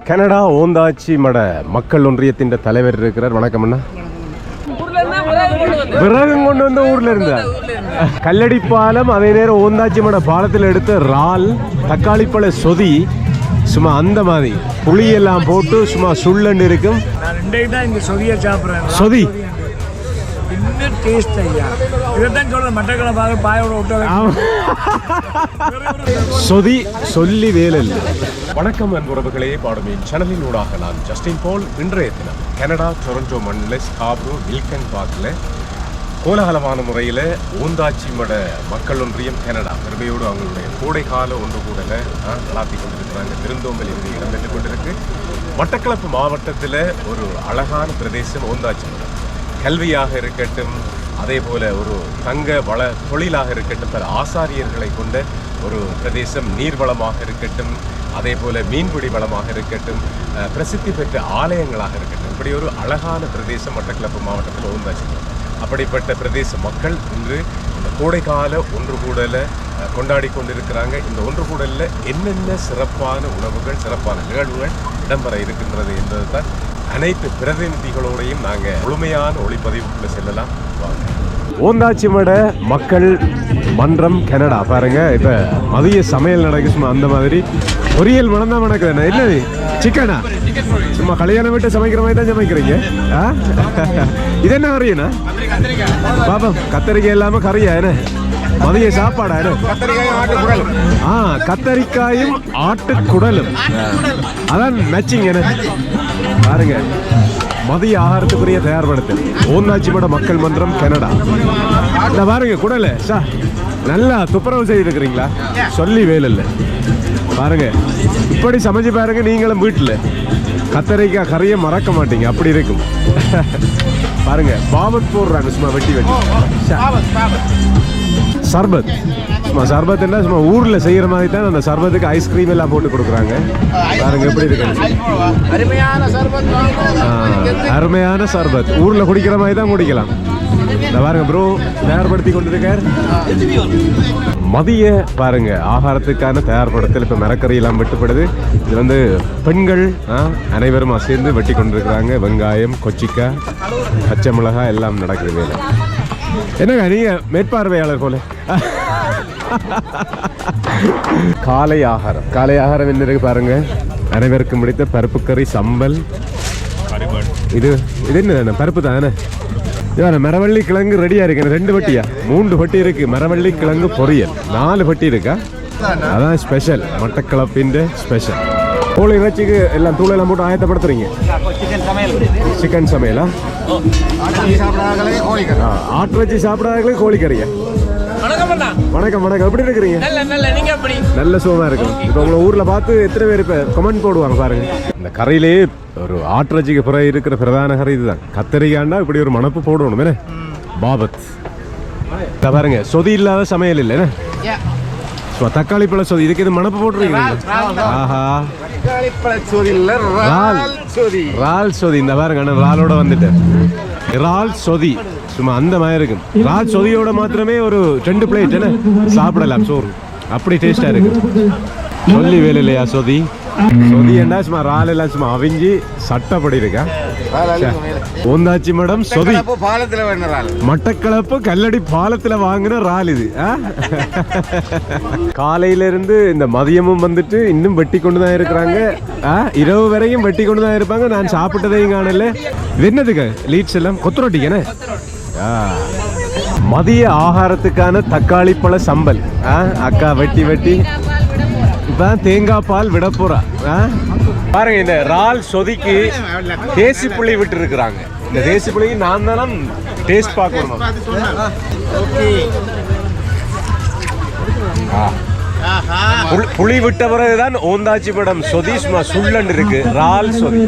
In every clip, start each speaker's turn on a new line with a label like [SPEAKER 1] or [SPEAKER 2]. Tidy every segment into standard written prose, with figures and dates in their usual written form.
[SPEAKER 1] Canada Onthachi மட மக்கள் ஒன்றியத்தின் தலைவர் இருக்கிறார். வணக்கம் அண்ணா. விறகும் கொண்டு வந்த ஊர்ல இருந்தா கல்லடி பாலம், அதே நேரம் ஓந்தாச்சி மட பாலத்தில் எடுத்த இறால், தக்காளிப்பழ சொதி, சும்மா அந்த மாதிரி புளியெல்லாம் போட்டு சும்மா சுள்ளண்டு இருக்கும். சொதி சொதி சொல்லி வேலல்ல. வணக்கம் அன்புறவுகளே, பாடுமேன் சேனலின் ஊடாக நான் ஜஸ்டின் போல். இன்றைய தினம் கனடா டொரண்டோ மண்ணில் ஸ்காப்ரோ வில்கன் பார்க்கில் கோலாகலமான முறையில் ஓந்தாச்சி மட மக்கள் ஒன்றியம் கனடா பெருமையோடு அவங்களுடைய கோடைக்கால ஒன்று கூடல நடாத்தி கொண்டிருக்கிறாங்க. திருந்தோம்பல் இருந்து இடம்பெற்றுக் கொண்டிருக்கு. மட்டக்களப்பு மாவட்டத்தில் ஒரு அழகான பிரதேசம் ஓந்தாச்சி மடம். கல்வியாக இருக்கட்டும், அதே போல ஒரு தங்க வள தொழிலாக இருக்கட்டும், பல ஆசாரியர்களை கொண்ட ஒரு பிரதேசம். நீர்வளமாக இருக்கட்டும், அதே போல மீன்பிடி வளமாக இருக்கட்டும், பிரசித்தி பெற்ற ஆலயங்களாக இருக்கட்டும், இப்படி ஒரு அழகான பிரதேசம் மட்டக்களப்பு மாவட்டத்தில் ஓந்தாச்சி. அப்படிப்பட்ட பிரதேச மக்கள் இன்று இந்த கோடைக்கால ஒன்று கூடலை கொண்டாடி கொண்டிருக்கிறாங்க. இந்த ஒன்று கூடலில் என்னென்ன சிறப்பான உணவுகள், சிறப்பான நிகழ்வுகள் இடம்பெற இருக்கின்றது என்பது தான் அனைத்து பிரதிநிதிகளோடையும் நாங்கள் முழுமையான ஒளிப்பதிவுக்குள்ள செல்லலாம். ஓந்தாச்சி மட மக்கள் மன்றம் கனடா பாருங்க. இப்போ மதிய சமையல் நடக்கு, சும்மா அந்த மாதிரி பொரியல் மனம் தான் நடக்குதுண்ணா. இல்லை சிக்கனா சும்மா கல்யாணம் விட்டு சமைக்கிற மாதிரி தான் சமைக்கிறீங்க. இது என்ன கறியண்ணா? பாப்பா கத்தரிக்காய் இல்லாமல் கறியா என்ன மதிய சாப்பாடா? கத்தரிக்காயும் ஆட்டுக்குடலும் அதான் மேட்சிங் என்ன பாருங்க. மதிய ஆகாரத்துக்குரிய தயார்படுத்தல் ஓந்தாச்சி மட மக்கள் மன்றம் கனடா. இந்த பாருங்க குடலை சார் நல்லா துப்புரவு செய்திருக்கிறீங்களா? சொல்லி வேலை பாருங்க. இப்படி சமைச்சு பாருங்க, நீங்களும் வீட்டில் கத்தரிக்காய் கறியை மறக்க மாட்டீங்க, அப்படி இருக்கும். பாருங்க பாவத் போடுறாங்க சும்மா வெட்டி வெட்டி. சர்பத் சும்மா சர்பத் என்ன சும்மா ஊரில் செய்கிற மாதிரி தான் அந்த சர்பத்துக்கு ஐஸ்கிரீம் எல்லாம் போட்டு கொடுக்குறாங்க. பாருங்க எப்படி இருக்கு, அருமையான சர்பத். ஊரில் குடிக்கிற மாதிரி தான் குடிக்கலாம். இந்த பாருங்க ப்ரோ தயார்படுத்தி கொண்டிருக்கார். மதிய பாருங்க ஆகாரத்துக்கான தயார்படுத்தல். இப்போ மரக்கறியெல்லாம் வெட்டுப்படுது. இது வந்து பெண்கள் அனைவரும் சேர்ந்து வெட்டி கொண்டிருக்கிறாங்க. வெங்காயம், கொச்சிக்காய், பச்சை மிளகாய் எல்லாம் நடக்குது வேலை. என்னங்க நீங்க மேற்பார்வையாளர் போல. காலை ஆகாரம், காலை ஆகாரம் என்ன இருக்கு பாருங்க. அனைவருக்கும் பிடித்த பருப்பு கறி, சம்பல். இது இது என்ன பருப்பு தானே? மரவள்ளி கிழங்கு ரெடியா இருக்கு. 2 பட்டியா 3 பட்டி இருக்கு. மரவள்ளி கிழங்கு பொரியல் 4 பட்டி இருக்கா. அதான் ஸ்பெஷல், மட்டக்களப்பின் ஸ்பெஷல். கோழி இறைச்சிக்கு எல்லாம் தூளெல்லாம் போட்டு ஆயத்தப்படுத்துறீங்க. சிக்கன் சமையலா? ஆட்டு வச்சு சாப்பிடாதே கோழிக்கறியா? வணக்கம் வணக்கம், எப்படி இருக்கிறீங்க? நல்ல சுகமா இருக்கும். இப்போ உங்களை ஊர்ல பார்த்து எத்தனை பேர் இப்ப கமெண்ட் போடுவாங்க பாருங்க. இந்த கரையிலேயே ஒரு ஆட்டுறச்சிக்கு பிறகு இருக்கிற பிரதான கரை இதுதான். கத்தரிக்காண்டா இப்படி ஒரு மணப்பு போடணும் என்ன பாபத். பாருங்க சொதி இல்லாத சமையல் இல்லை என்ன. தக்காளி பழ சொதி, இதுக்கு இது மணப்பு போட்டுருக்கீங்க. ஆஹா இறால் சொதி. இந்த பாருங்க அண்ணன் இறாலோட வந்துட்டு இறால் சொதி சும்மா அந்த மாதிரி இருக்கும். இறால் சொதியோட மாத்திரமே ஒரு 2 பிளேட் என்ன சாப்பிடலாம் சோறு. அப்படி டேஸ்டா இருக்கு. சொல்லி வேலை இல்லையா சொதி. சொதி என்ன சும்மா இறால் எல்லாம் சும்மா அவிஞ்சி சட்டப்படி இருக்கா. ஓந்தாச்சி மடம் சொதி மட்டக்களப்பு கல்லடி பாலத்துல வாங்கின இறால் இது. காலையில இருந்து இந்த மதியமும் வந்துட்டு இன்னும் வெட்டி கொண்டுதான் இருக்கிறாங்க. இரவு வரையும் வெட்டி கொண்டுதான் இருப்பாங்க. நான் சாப்பிட்டதையும் காணல. இது என்னதுக்கு லீட்ஸ் எல்லாம் கொத்துரோட்டிக்கன. மதிய ஆகாரத்துக்கான தக்காளி பழ சம்பல் அக்கா வெட்டி வெட்டி இப்பதான் தேங்காய் பால் விட போறா. பாருங்க இந்த இறால் சொதிக்கு தேசி புளி விட்டு இருக்கிறாங்க. இந்த தேசி புளி நான் தானே டேஸ்ட் பார்க்கணும். புளி விட்ட பிறகுதான் ஓந்தாச்சி மடம் சொதி சும்மா சுள்ளண்டு இருக்கு. இறால் சொதி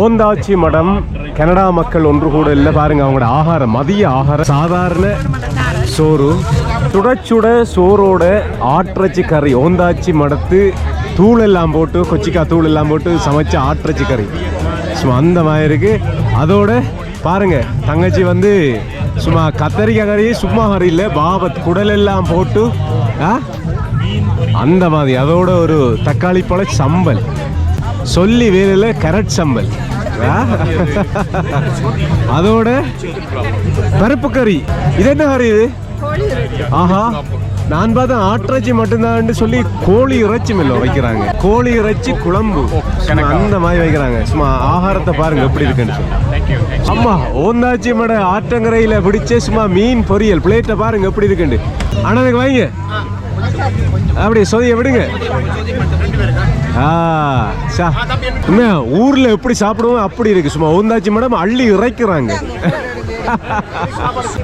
[SPEAKER 1] ஓந்தாச்சி மடம் கனடா மக்கள் ஒன்று கூட இல்லை. பாருங்க அவங்களோட ஆகாரம், மதிய ஆகாரம் சாதாரண சோறு, சுடச்சுட சோறோட ஆட்டிறச்சி கறி. ஓந்தாச்சி மடத்து தூள் எல்லாம் போட்டு, கொச்சிக்காய் தூள் எல்லாம் போட்டு சமைச்ச ஆட்டிறச்சி கறி சும்மா அந்த மாதிரி இருக்கு. அதோட பாருங்க தங்கச்சி வந்து சும்மா கத்தரிக்காய் கறி சும்மா கறி இல்லை, பாபத் குடல் எல்லாம் போட்டு அந்த மாதிரி. அதோட ஒரு தக்காளி பழ சம்பல் சொல்லி வேலையில கரட் சம்பல், அதோட பருப்பு கறி. இது என்ன கறி இது? ஆஹா, நான் பார்த்தேன் ஆட்டிறைச்சி மட்டும்தான் சொல்லி கோழி இறைச்சி மேல வைக்கிறாங்க. கோழி இறைச்சி குழம்பு அந்த மாதிரி வைக்கிறாங்க. சும்மா ஆகாரத்தை பாருங்க எப்படி இருக்குன்னு சொல்லி. அம்மா ஓந்தாச்சி மட ஆற்றங்கரையில பிடிச்ச சும்மா மீன் பொரியல் பிளேட்டை பாருங்க எப்படி இருக்குண்டு. அண்ணனுக்கு வைங்க, அப்படி சொதிய விடுங்க. உண்மையா ஊர்ல எப்படி சாப்பிடுவோம் அப்படி இருக்கு. சும்மா ஓந்தாச்சி மேடம் அள்ளி இறைக்கிறாங்க.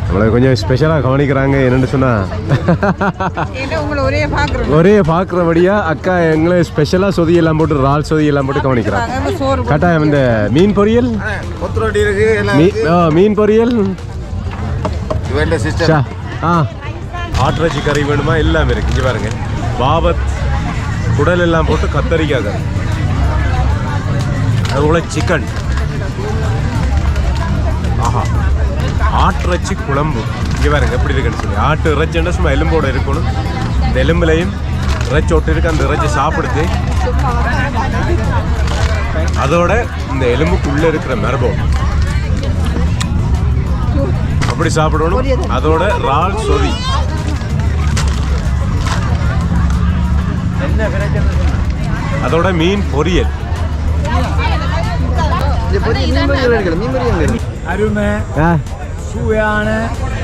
[SPEAKER 1] நம்மளை கொஞ்சம் ஸ்பெஷலா கவனிக்கிறாங்க. என்னன்னு சொன்னா ஒரே பாக்குறபடியா அக்கா எங்களை ஸ்பெஷலா சொதியெல்லாம் போட்டு ரால் சொதியெல்லாம் போட்டு கவனிக்கிறாங்க. கட்டாயம் இந்த மீன் பொரியல், மீன் பொரியல், ஆட்டிறைச்சி கறி வேணுமா எல்லாமே இருக்கு. இங்க பாருங்க, பாபத் குடல் எல்லாம் போட்டு கத்தரிக்காய் கறி, அதுபோல சிக்கன். ஆஹா, ஆட்டிறைச்சி குழம்பு. இங்கே பாருங்க எப்படி இருக்குன்னு சொல்லி. ஆட்டு இறைச்சின்னா சும்மா எலும்போட இருக்கணும். இந்த எலும்புலையும் இறைச்சி ஒட்டு இருக்கு. அந்த இறைச்சி சாப்பிடுது. அதோட இந்த எலும்புக்குள்ள இருக்கிற மரபோ அப்படி சாப்பிடணும். அதோட ரால் சொதி, அதோட மீன் பொரியல்.
[SPEAKER 2] அருமை சுவையான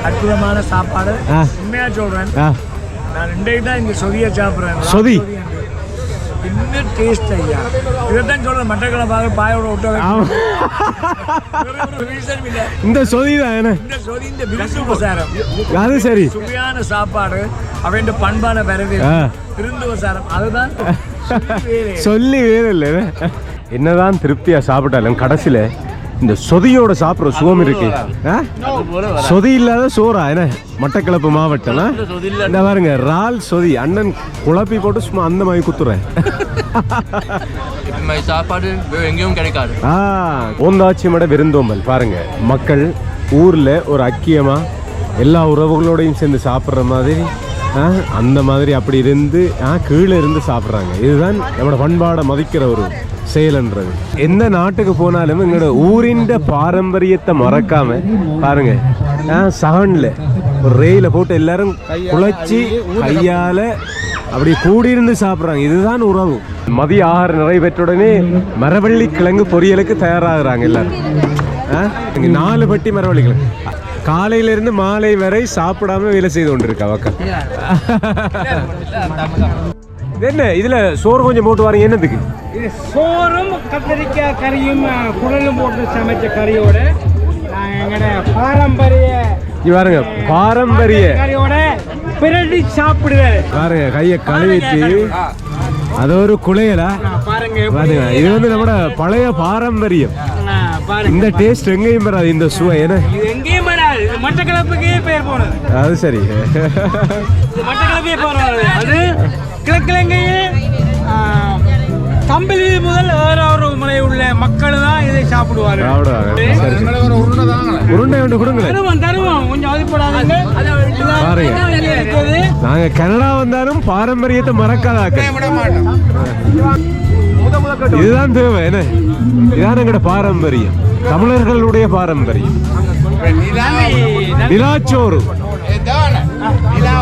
[SPEAKER 2] அற்புதமான சாப்பாடு. உண்மையா சொல்றேன், நான் இன்றைக்கு தான் இந்த சொதியை சாப்பிட்றேன்.
[SPEAKER 1] சொதி
[SPEAKER 2] இன்னும் டேஸ்ட் ஐயா. இதைத்தான் சொல்றேன், மட்டக்களப்பாக பாயோட விட்ட
[SPEAKER 1] இந்த சொதி தான்.
[SPEAKER 2] இந்த சொதி இந்த விருந்து உபசாரம்.
[SPEAKER 1] அது சரி,
[SPEAKER 2] சுவையான சாப்பாடு, அவன் பண்பான வரவே விருந்து உபசாரம். அதுதான்
[SPEAKER 1] சொல்லி வேறு இல்லை. என்னதான் திருப்தியா சாப்பிட்டாலும் கடைசியில இந்த சொதியோட சாப்பிட்ற சுகம் இருக்கு. சொதி இல்லாத சோறா என்ன மட்டக்களப்பு மாவட்டம். இந்த பாருங்க ரால் சொதி, அண்ணன் குழப்பி போட்டு சும்மா அந்த மாதிரி குத்துறேன்.
[SPEAKER 3] சாப்பாடு எங்கேயும் கிடைக்காது.
[SPEAKER 1] ஓந்தாச்சி மட விருந்தோம்பல் பாருங்க. மக்கள் ஊர்ல ஒரு ஐக்கியமா எல்லா உறவுகளோடையும் சேர்ந்து சாப்பிட்ற மாதிரி அந்த மாதிரி அப்படி இருந்து கீழே இருந்து சாப்பிட்றாங்க. இதுதான் நம்மளோட பண்பாடை மதிக்கிற ஒரு செயல்ன்றது. எந்த நாட்டுக்கு போனாலும் எங்களோட ஊரின் பாரம்பரியத்தை மறக்காம பாருங்க, சகன்ல ஒரு ரேயில போட்டு எல்லாரும் குழைச்சி கையால அப்படி கூடியிருந்து சாப்பிட்றாங்க. இதுதான் உறவு. மதிய ஆகாரம் நிறைவேற்றுடனே மரவள்ளி கிழங்கு பொரியலுக்கு தயாராகிறாங்க எல்லாரும். 4 பட்டி மரவள்ளி கிழங்கு காலையிலிருந்து மாலை வரை சாப்பிடாம வேலை செய்து கொண்டிருக்கா மக்கள். என்ன இதுல சோறு கொஞ்சம் போட்டு வரீங்க, என்னதுக்கு?
[SPEAKER 2] சோறும் கத்திரிக்காய் கறியும் குடலும் போட்டு சமைச்ச கறியோட எங்களோட பாரம்பரிய
[SPEAKER 1] பாருங்க, பாரம்பரிய
[SPEAKER 2] கறியோட பிரட்டி சாப்பிடுவேன்.
[SPEAKER 1] பாருங்க, கையை கழுவிட்டு அது ஒரு குளையலா பாருங்க. இது வந்து நம்மளோட பழைய பாரம்பரியம். இந்த டேஸ்ட் எங்கேயும் வராது, இந்த சுவை
[SPEAKER 2] எங்கேயும் வராது. மட்டக்களப்புக்கே பேர் போனது.
[SPEAKER 1] அது சரி,
[SPEAKER 2] மட்டக்களப்பே போனது. அது கிழக்கிழங்கையே கம்பளி முதல் வேற முறை உள்ள மக்கள் தான் இதை சாப்பிடுவார்கள்.
[SPEAKER 1] உருண்டை ஒன்று கொடுங்க.
[SPEAKER 2] தருவோம் கொஞ்சம் அவதிப்படாதீங்க.
[SPEAKER 1] நாங்க கனடா வந்தாலும் பாரம்பரியத்தை மறக்காதாக்க. இதுதான் தேவை. என்ன இதுதான் எங்களோட பாரம்பரியம், தமிழர்களுடைய பாரம்பரியம். நிலாச்சோறு
[SPEAKER 2] நிலா